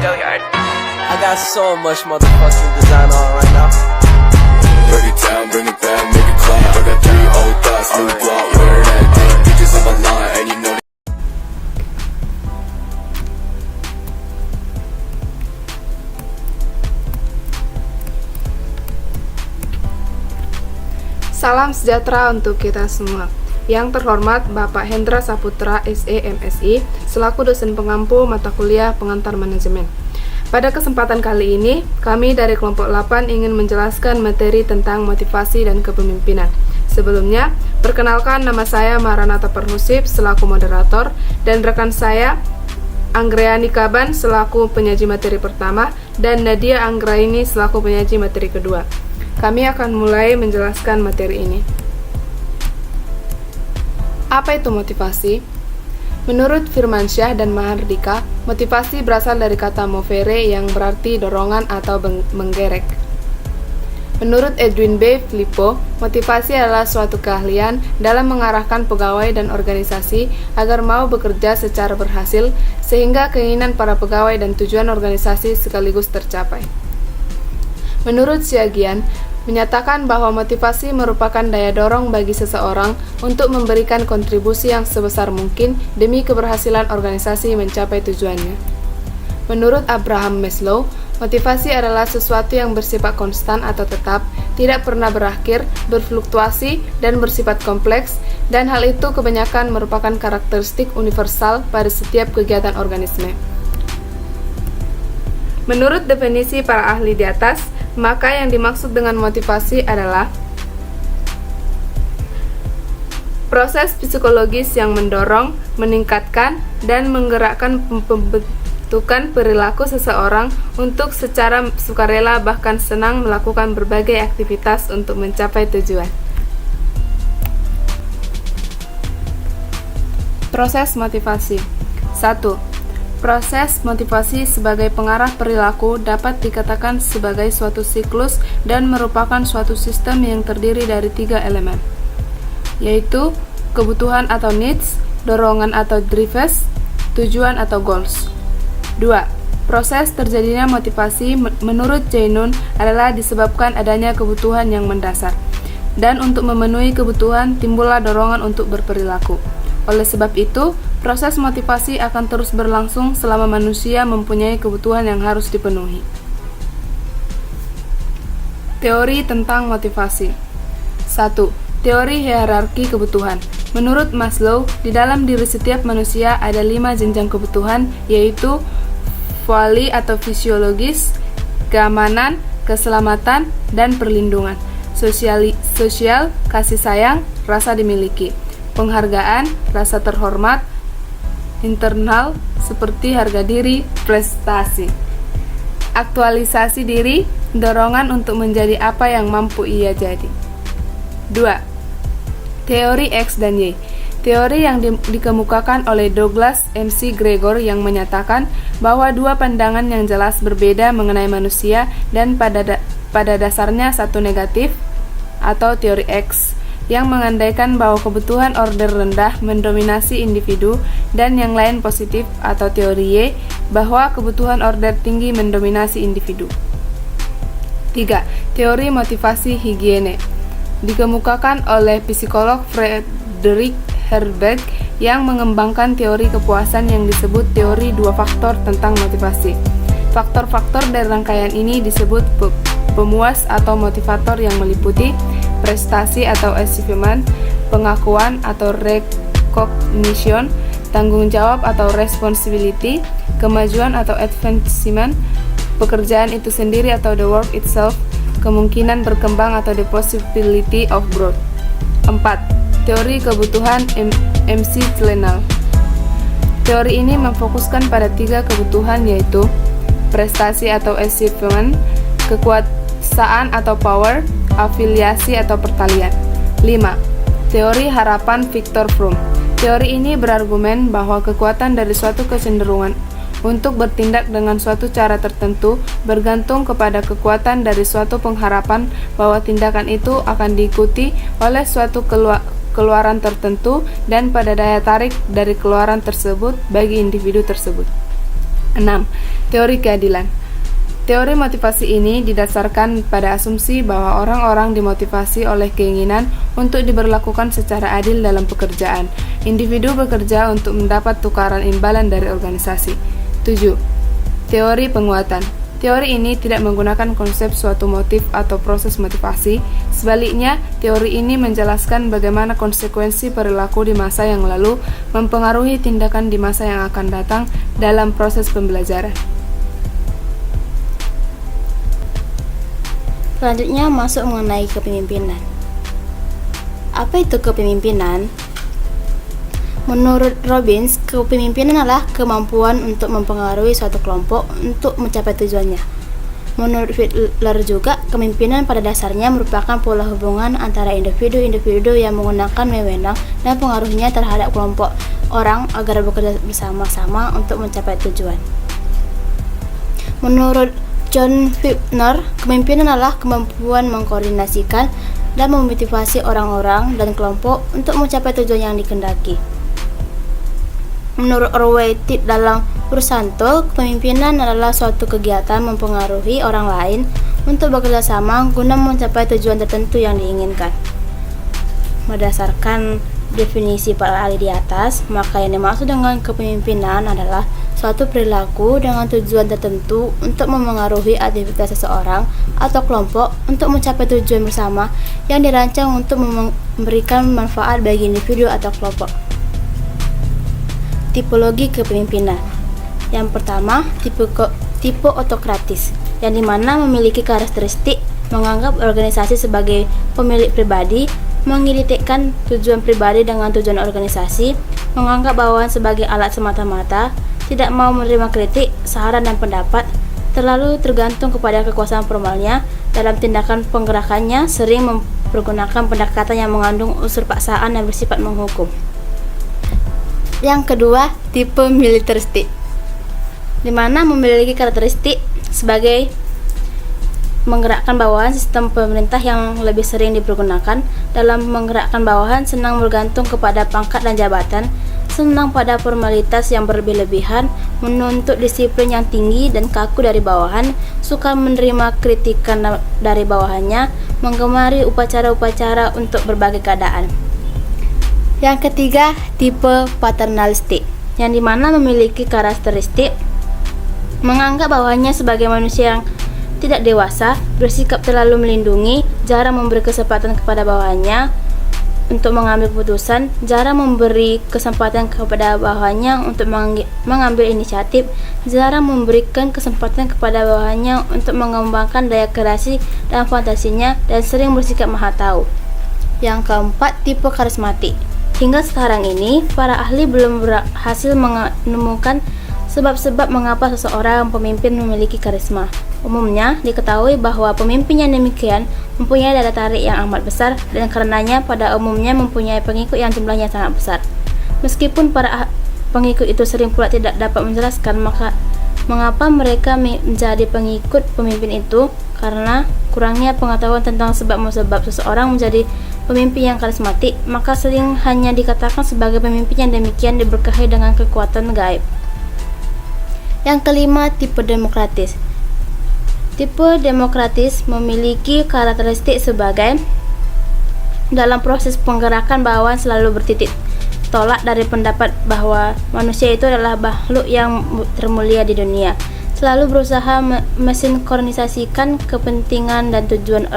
I got so much motherfucking design on right now. Break it down, bring it back, make it clap. I got 3 old thoughts, new block, where that day. Bitches on my line, and you know. Salam sejahtera untuk kita semua. Yang terhormat Bapak Hendra Saputra, SE MSI, selaku dosen pengampu mata kuliah pengantar manajemen. Pada kesempatan kali ini, kami dari kelompok 8 ingin menjelaskan materi tentang motivasi dan kepemimpinan. Sebelumnya, perkenalkan nama saya Maranatha Perhusip selaku moderator dan rekan saya Anggreani Kaban selaku penyaji materi pertama dan Nadia Anggraini selaku penyaji materi kedua. Kami akan mulai menjelaskan materi ini. Apa itu motivasi? Menurut Firmansyah dan Mahardika, motivasi berasal dari kata movere yang berarti dorongan atau menggerek. Menurut Edwin B. Filippo, motivasi adalah suatu keahlian dalam mengarahkan pegawai dan organisasi agar mau bekerja secara berhasil, sehingga keinginan para pegawai dan tujuan organisasi sekaligus tercapai. Menurut Siagian, menyatakan bahwa motivasi merupakan daya dorong bagi seseorang untuk memberikan kontribusi yang sebesar mungkin demi keberhasilan organisasi mencapai tujuannya. Menurut Abraham Maslow, motivasi adalah sesuatu yang bersifat konstan atau tetap, tidak pernah berakhir, berfluktuasi, dan bersifat kompleks, dan hal itu kebanyakan merupakan karakteristik universal pada setiap kegiatan organisme. Menurut definisi para ahli di atas, maka yang dimaksud dengan motivasi adalah proses psikologis yang mendorong, meningkatkan, dan menggerakkan pembentukan perilaku seseorang untuk secara sukarela bahkan senang melakukan berbagai aktivitas untuk mencapai tujuan. Proses motivasi. 1. Proses motivasi sebagai pengarah perilaku dapat dikatakan sebagai suatu siklus dan merupakan suatu sistem yang terdiri dari 3 elemen, yaitu kebutuhan atau needs, dorongan atau drives, tujuan atau goals. 2. Proses terjadinya motivasi menurut Jainun adalah disebabkan adanya kebutuhan yang mendasar, dan untuk memenuhi kebutuhan timbullah dorongan untuk berperilaku. Oleh sebab itu, proses motivasi akan terus berlangsung selama manusia mempunyai kebutuhan yang harus dipenuhi. Teori tentang motivasi. 1. Teori hierarki kebutuhan. Menurut Maslow, di dalam diri setiap manusia ada 5 jenjang kebutuhan, yaitu voli atau fisiologis, keamanan, keselamatan, dan perlindungan, sosial, kasih sayang, rasa dimiliki, penghargaan, rasa terhormat, internal seperti harga diri, prestasi, aktualisasi diri, dorongan untuk menjadi apa yang mampu ia jadi. 2. Teori X dan Y. Teori yang dikemukakan oleh Douglas MC Gregor yang menyatakan bahwa 2 pandangan yang jelas berbeda mengenai manusia dan pada dasarnya satu negatif atau teori X yang mengandaikan bahwa kebutuhan order rendah mendominasi individu dan yang lain positif atau teori Y bahwa kebutuhan order tinggi mendominasi individu. 3. Teori motivasi higiene dikemukakan oleh psikolog Frederick Herberg yang mengembangkan teori kepuasan yang disebut teori 2 faktor tentang motivasi. Faktor-faktor dari rangkaian ini disebut pemuas atau motivator yang meliputi prestasi atau achievement, pengakuan atau recognition, tanggung jawab atau responsibility, kemajuan atau advancement, pekerjaan itu sendiri atau the work itself, kemungkinan berkembang atau the possibility of growth. 4. Teori kebutuhan MC Clenal. Teori ini memfokuskan pada 3 kebutuhan, yaitu prestasi atau achievement, kekuasaan atau power, afiliasi atau pertalian. 5. Teori harapan Viktor Fromm. Teori ini berargumen bahwa kekuatan dari suatu kecenderungan untuk bertindak dengan suatu cara tertentu bergantung kepada kekuatan dari suatu pengharapan bahwa tindakan itu akan diikuti oleh suatu keluaran tertentu dan pada daya tarik dari keluaran tersebut bagi individu tersebut. 6. Teori keadilan. Teori motivasi ini didasarkan pada asumsi bahwa orang-orang dimotivasi oleh keinginan untuk diberlakukan secara adil dalam pekerjaan. Individu bekerja untuk mendapat tukaran imbalan dari organisasi. 7. Teori penguatan. Teori ini tidak menggunakan konsep suatu motif atau proses motivasi. Sebaliknya, teori ini menjelaskan bagaimana konsekuensi perilaku di masa yang lalu mempengaruhi tindakan di masa yang akan datang dalam proses pembelajaran. Selanjutnya masuk mengenai kepemimpinan. Apa itu kepemimpinan? Menurut Robbins, kepemimpinan adalah kemampuan untuk mempengaruhi suatu kelompok untuk mencapai tujuannya. Menurut Fiedler juga, kepemimpinan pada dasarnya merupakan pola hubungan antara individu-individu yang menggunakan wewenang dan pengaruhnya terhadap kelompok orang agar bekerja bersama-sama untuk mencapai tujuan. Menurut John Fiedler, kepemimpinan adalah kemampuan mengkoordinasikan dan memotivasi orang-orang dan kelompok untuk mencapai tujuan yang dikehendaki. Menurut Orwell dalam Ursanto, kepemimpinan adalah suatu kegiatan mempengaruhi orang lain untuk bekerja sama guna mencapai tujuan tertentu yang diinginkan. Berdasarkan definisi para ahli di atas, maka yang dimaksud dengan kepemimpinan adalah suatu perilaku dengan tujuan tertentu untuk memengaruhi aktivitas seseorang atau kelompok untuk mencapai tujuan bersama yang dirancang untuk memberikan manfaat bagi individu atau kelompok. Tipologi kepemimpinan. Yang pertama, tipe otokratis, yang dimana memiliki karakteristik menganggap organisasi sebagai pemilik pribadi, mengidentikan tujuan pribadi dengan tujuan organisasi, menganggap bawahan sebagai alat semata-mata, tidak mau menerima kritik, saran dan pendapat, terlalu tergantung kepada kekuasaan formalnya dalam tindakan penggerakannya, sering mempergunakan pendekatan yang mengandung unsur paksaan dan bersifat menghukum. Yang kedua, tipe militeristik, di mana memiliki karakteristik sebagai menggerakkan bawahan. Sistem pemerintah yang lebih sering dipergunakan dalam menggerakkan bawahan senang bergantung kepada pangkat dan jabatan, senang pada formalitas yang berlebih-lebihan, menuntut disiplin yang tinggi dan kaku dari bawahan, suka menerima kritikan dari bawahannya, menggemari upacara-upacara untuk berbagai keadaan. Yang ketiga, tipe paternalistik, yang dimana memiliki karakteristik menganggap bawahannya sebagai manusia yang tidak dewasa, bersikap terlalu melindungi, jarang memberi kesempatan kepada bawahannya untuk mengambil keputusan, jarang memberi kesempatan kepada bawahannya untuk mengambil inisiatif, jarang memberikan kesempatan kepada bawahannya untuk mengembangkan daya kreasi dan fantasinya, dan sering bersikap maha tahu. Yang keempat, tipe karismatik. Hingga sekarang ini, para ahli belum berhasil menemukan sebab-sebab mengapa seseorang pemimpin memiliki karisma. Umumnya, diketahui bahwa pemimpin yang demikian mempunyai daya tarik yang amat besar dan karenanya pada umumnya mempunyai pengikut yang jumlahnya sangat besar. Meskipun para pengikut itu sering pula tidak dapat menjelaskan mengapa mereka menjadi pengikut pemimpin itu, karena kurangnya pengetahuan tentang sebab-musabab seseorang menjadi pemimpin yang karismatik, maka sering hanya dikatakan sebagai pemimpin yang demikian diberkahi dengan kekuatan gaib. Yang kelima, tipe demokratis. Tipe demokratis memiliki karakteristik sebagai dalam proses penggerakan bawahan selalu bertitik tolak dari pendapat bahwa manusia itu adalah makhluk yang termulia di dunia, selalu berusaha mensinkronisasikan kepentingan dan tujuan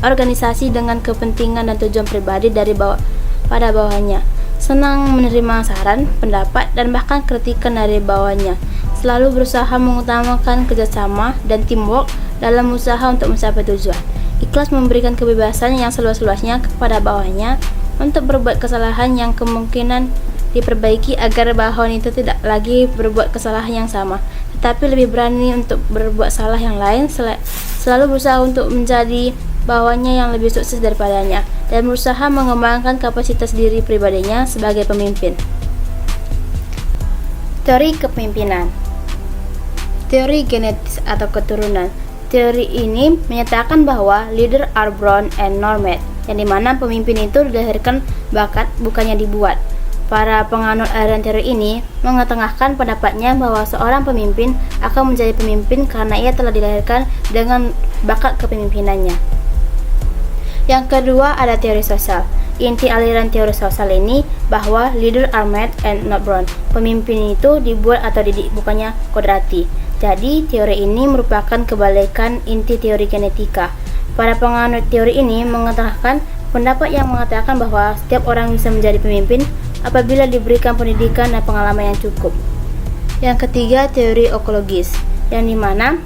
organisasi dengan kepentingan dan tujuan pribadi pada bawahannya, senang menerima saran, pendapat, dan bahkan kritikan dari bawahannya, selalu berusaha mengutamakan kerjasama dan teamwork dalam usaha untuk mencapai tujuan, ikhlas memberikan kebebasan yang seluas-luasnya kepada bawahannya untuk berbuat kesalahan yang kemungkinan diperbaiki agar bawahan itu tidak lagi berbuat kesalahan yang sama, tetapi lebih berani untuk berbuat salah yang lain, selalu berusaha untuk menjadi bawahannya yang lebih sukses daripadanya, dan berusaha mengembangkan kapasitas diri pribadinya sebagai pemimpin. Teori kepemimpinan. Teori genetis atau keturunan. Teori ini menyatakan bahwa leader are born and not made, yang dimana pemimpin itu dilahirkan bakat, bukannya dibuat. Para penganut aliran teori ini mengetengahkan pendapatnya bahwa seorang pemimpin akan menjadi pemimpin karena ia telah dilahirkan dengan bakat kepemimpinannya. Yang kedua ada teori sosial. Inti aliran teori sosial ini bahwa leader are made and not born. Pemimpin itu dibuat atau dididik, bukannya kodrati. Jadi teori ini merupakan kebalikan inti teori genetika. Para penganut teori ini mengetengahkan pendapat yang mengatakan bahwa setiap orang bisa menjadi pemimpin apabila diberikan pendidikan dan pengalaman yang cukup. Yang ketiga, teori ekologis, yang dimana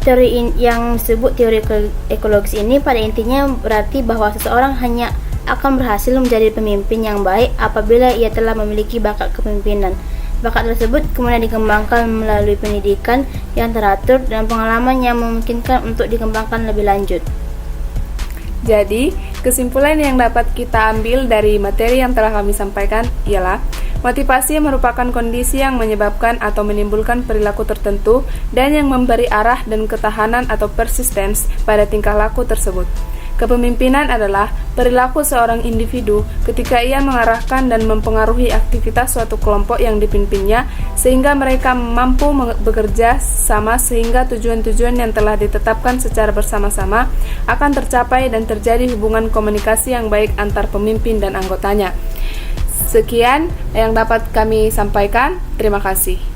teori yang disebut teori ekologis ini pada intinya berarti bahwa seseorang hanya akan berhasil menjadi pemimpin yang baik apabila ia telah memiliki bakat kepemimpinan. Bakat tersebut kemudian dikembangkan melalui pendidikan yang teratur dan pengalaman yang memungkinkan untuk dikembangkan lebih lanjut. Jadi, kesimpulan yang dapat kita ambil dari materi yang telah kami sampaikan ialah motivasi merupakan kondisi yang menyebabkan atau menimbulkan perilaku tertentu dan yang memberi arah dan ketahanan atau persistence pada tingkah laku tersebut. Kepemimpinan adalah perilaku seorang individu ketika ia mengarahkan dan mempengaruhi aktivitas suatu kelompok yang dipimpinnya sehingga mereka mampu bekerja sama sehingga tujuan-tujuan yang telah ditetapkan secara bersama-sama akan tercapai dan terjadi hubungan komunikasi yang baik antar pemimpin dan anggotanya. Sekian yang dapat kami sampaikan. Terima kasih.